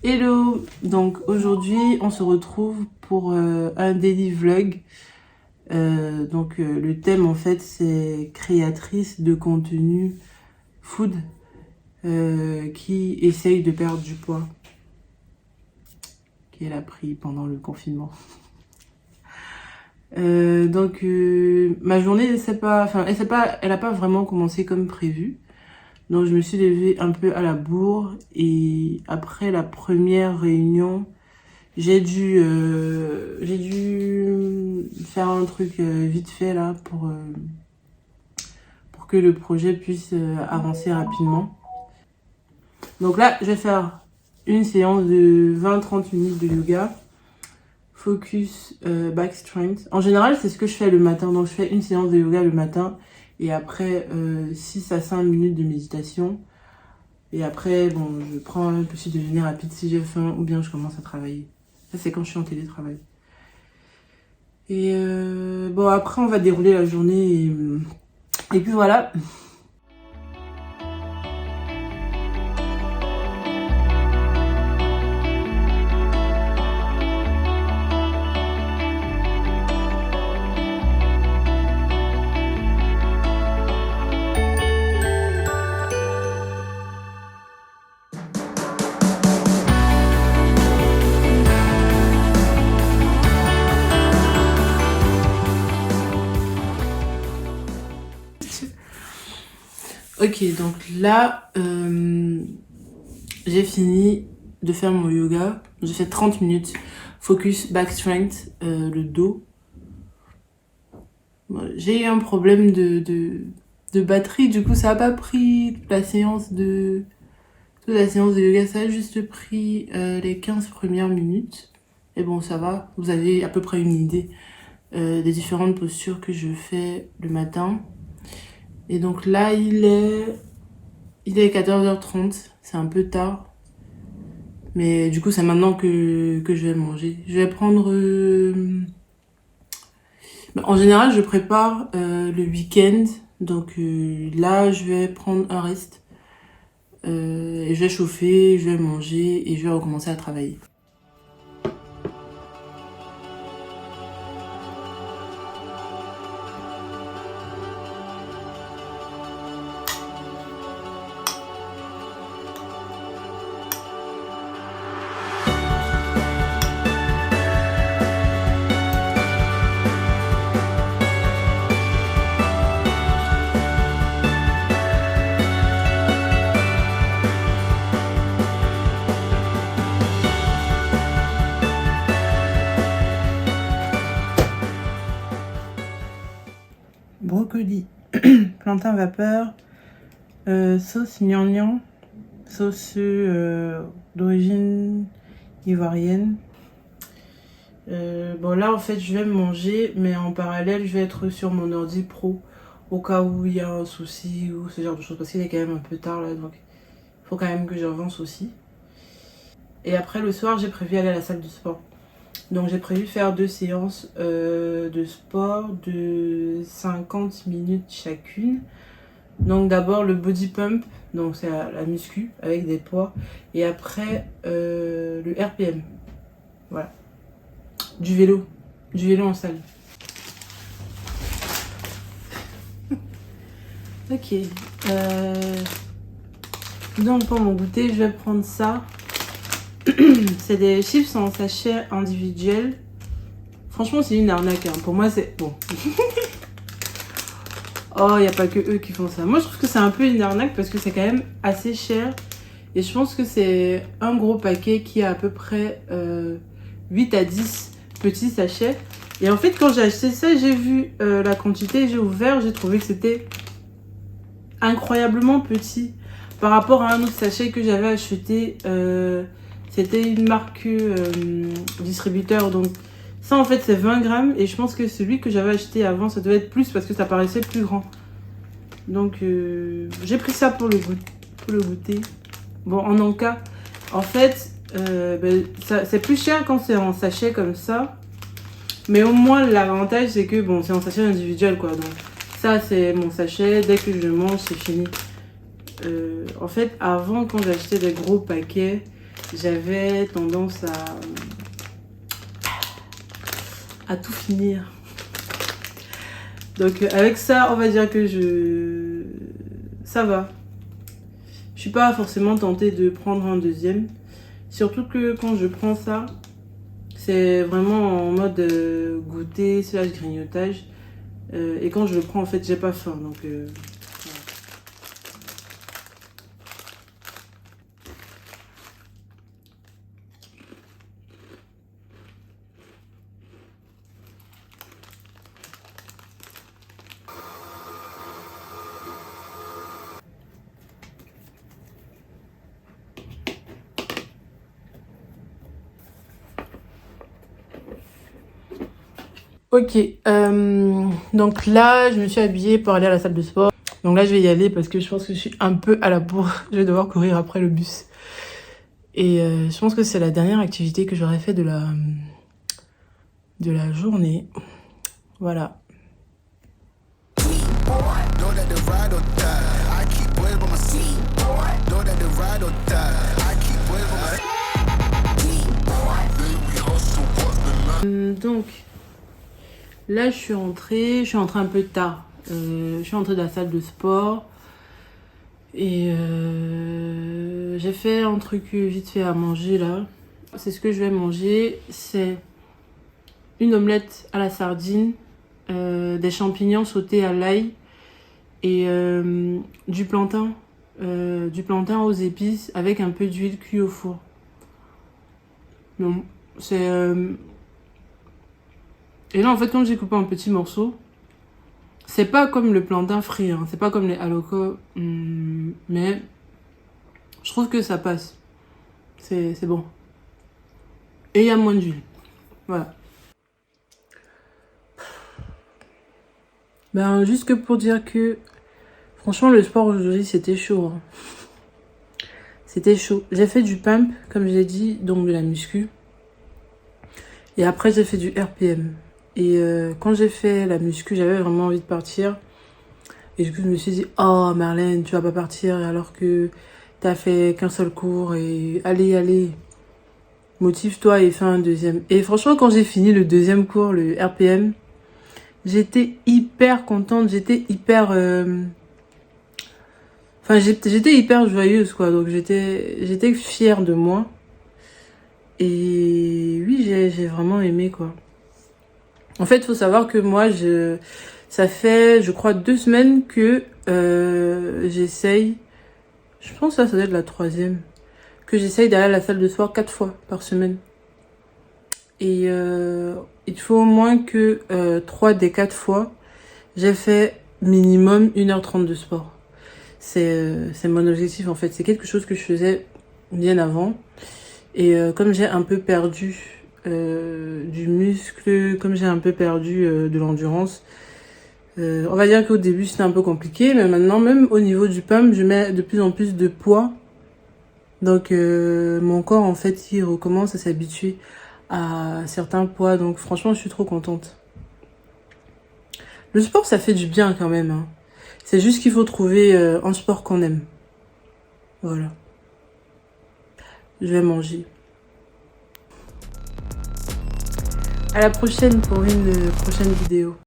Hello, donc aujourd'hui on se retrouve pour un daily vlog. Le thème en fait c'est créatrice de contenu food qui essaye de perdre du poids qu'elle a pris pendant le confinement. Ma journée elle a pas vraiment commencé comme prévu. Donc je me suis levée un peu à la bourre et après la première réunion, j'ai dû faire un truc vite fait là pour que le projet puisse avancer rapidement. Donc là, je vais faire une séance de 20-30 minutes de yoga, focus back strength. En général, c'est ce que je fais le matin. Donc je fais une séance de yoga le matin. Et après 6 à 5 minutes de méditation. Et après, bon, je prends un petit déjeuner rapide si j'ai faim ou bien je commence à travailler. Ça, c'est quand je suis en télétravail. Et bon, après, on va dérouler la journée. Et puis voilà. Ok, donc là, j'ai fini de faire mon yoga. J'ai fait 30 minutes. Focus, back strength, le dos. J'ai eu un problème de batterie, du coup ça n'a pas pris toute la séance de yoga. Ça a juste pris les 15 premières minutes. Et bon, ça va, vous avez à peu près une idée des différentes postures que je fais le matin. Et donc là, il est 14h30, c'est un peu tard. Mais du coup, c'est maintenant que je vais manger. Je vais prendre... En général, je prépare le week-end. Donc là, je vais prendre un reste. Et je vais chauffer, je vais manger et je vais recommencer à travailler. Brocoli, plantain vapeur, sauce gnangnan, sauce d'origine ivoirienne. Bon là en fait je vais manger, mais en parallèle je vais être sur mon ordi pro au cas où il y a un souci ou ce genre de choses, parce qu'il est quand même un peu tard là, donc il faut quand même que j'avance aussi. Et après le soir j'ai prévu aller à la salle de sport. Donc j'ai prévu faire 2 séances de sport de 50 minutes chacune. Donc d'abord le body pump, donc c'est la muscu avec des poids. Et après le RPM. Voilà. Du vélo en salle. Ok. Donc pour mon goûter, je vais prendre ça. C'est des chips en sachet individuel. Franchement, c'est une arnaque. Hein. Pour moi, c'est bon. Oh, il n'y a pas que eux qui font ça. Moi, je trouve que c'est un peu une arnaque parce que c'est quand même assez cher. Et je pense que c'est un gros paquet qui a à peu près 8 à 10 petits sachets. Et en fait, quand j'ai acheté ça, j'ai vu la quantité, j'ai ouvert, j'ai trouvé que c'était incroyablement petit par rapport à un autre sachet que j'avais acheté. C'était une marque distributeur, donc ça en fait c'est 20 grammes et je pense que celui que j'avais acheté avant ça devait être plus parce que ça paraissait plus grand. Donc j'ai pris ça pour le goûter. Bon, en Anka, en fait c'est plus cher quand c'est en sachet comme ça, mais au moins l'avantage c'est que bon c'est en sachet individuel quoi, donc ça c'est mon sachet, dès que je mange c'est fini. En fait avant quand j'achetais des gros paquets, j'avais tendance à tout finir. Donc avec ça, on va dire que ça va. Je suis pas forcément tentée de prendre un deuxième. Surtout que quand je prends ça, c'est vraiment en mode goûter / grignotage. Et quand je le prends, en fait, j'ai pas faim. Donc voilà. Ok, donc là, je me suis habillée pour aller à la salle de sport. Donc là, je vais y aller parce que je pense que je suis un peu à la bourre. Je vais devoir courir après le bus. Et je pense que c'est la dernière activité que j'aurais fait de la journée. Voilà. Donc, là, je suis rentrée un peu tard. Je suis rentrée de la salle de sport. Et j'ai fait un truc vite fait à manger là. C'est ce que je vais manger. C'est une omelette à la sardine, des champignons sautés à l'ail et du plantain aux épices avec un peu d'huile cuite au four. Donc, c'est... Et là, en fait, quand j'ai coupé en petits morceaux, c'est pas comme le plantain frit, hein. C'est pas comme les haloco, mais je trouve que ça passe. C'est bon. Et il y a moins d'huile. Voilà. Ben, juste que pour dire que, franchement, le sport aujourd'hui, c'était chaud. Hein. C'était chaud. J'ai fait du pump, comme je l'ai dit, donc de la muscu. Et après, j'ai fait du RPM. Et quand j'ai fait la muscu, j'avais vraiment envie de partir. Et du coup, je me suis dit, oh Marlène, tu vas pas partir alors que t'as fait qu'un seul cours. Et allez, motive-toi et fais un deuxième. Et franchement, quand j'ai fini le deuxième cours, le RPM, j'étais hyper contente, j'étais hyper... Enfin, j'étais hyper joyeuse, quoi. Donc, j'étais fière de moi. Et oui, j'ai vraiment aimé, quoi. En fait, il faut savoir que moi, ça fait, je crois, 2 semaines que j'essaye, je pense que ça doit être la 3e, que j'essaye d'aller à la salle de sport 4 fois par semaine. Et il faut au moins que 3 des 4 fois, j'ai fait minimum 1h30 de sport. C'est mon objectif, en fait. C'est quelque chose que je faisais bien avant. Et comme j'ai un peu perdu du muscle, comme j'ai un peu perdu de l'endurance, on va dire qu'au début c'était un peu compliqué, mais maintenant même au niveau du pump, je mets de plus en plus de poids. Donc mon corps en fait il recommence à s'habituer à certains poids, donc franchement je suis trop contente. Le sport ça fait du bien quand même, hein. C'est juste qu'il faut trouver un sport qu'on aime. Voilà. Je vais manger. À la prochaine pour une prochaine vidéo.